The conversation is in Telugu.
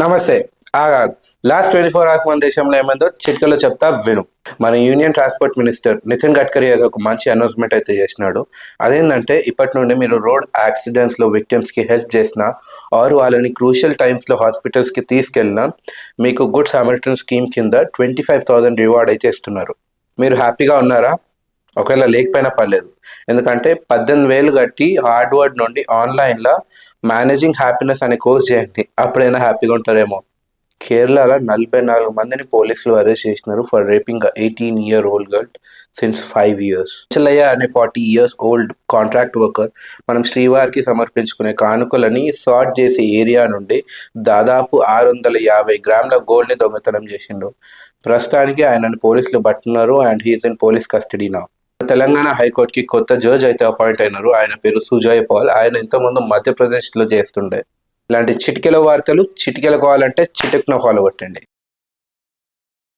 నమస్తే. లాస్ట్ 24 అవర్స్ మన దేశంలో ఏమైందో చిటికలో చెప్తా విను. మన union transport minister Nitin Gadkari ఏదో ఒక మంచి అనౌన్స్‌మెంట్ అయితే చేసినాడు. అదేందంటే ఇప్పటి నుండి మీరు రోడ్ యాక్సిడెంట్స్‌లో విక్టిమ్స్‌కి హెల్ప్ చేసినా ఆర్ వాళ్ళని క్రూషియల్ టైమ్స్‌లో హాస్పిటల్స్‌కి తీసుకెళ్ళినా మీకు గుడ్ సామరిటన్ స్కీమ్ కింద 25,000 రివార్డ్ అయితే ఇస్తున్నారు. మీరు హ్యాపీగా ఉన్నారా? ఒకవేళ లేకపోయినా పర్లేదు. ఎందుకంటే 18,000 కట్టి హార్డ్‌వర్డ్ నుండి ఆన్‌లైన్‌లో మేనేజింగ్ హ్యాపీనెస్ అనే కోర్స్ చేయండి. అప్పుడైనా హ్యాపీగా ఉంటారేమో. కేరళలో 44 మందిని పోలీసులు అరెస్ట్ చేసినారు for raping 18-year-old girl since 5 years. Chelliah అనే 40 years old కాంట్రాక్ట్ వర్కర్ మనం శ్రీవారికి సమర్పించుకునే కానుకలని సార్ట్ చేసే ఏరియా నుండి దాదాపు 650 గ్రాముల గోల్డ్ని దొంగతనం చేసిండు. ప్రస్తుతానికి ఆయనని పోలీసులు పట్టున్నారు and he is in police custody now. Telangana హైకోర్టుకి కొత్త జడ్జ్ అయితే అపాయింట్ అయినారు. ఆయన పేరు సుజయ్ పాల్. ఆయన ఇంతకుముందు మధ్యప్రదేశ్లో చేస్తుండే. ఇలాంటి చిటికెల వార్తలు చిటికెల కావాలంటే చిటుక్న ఫాలో కొట్టండి.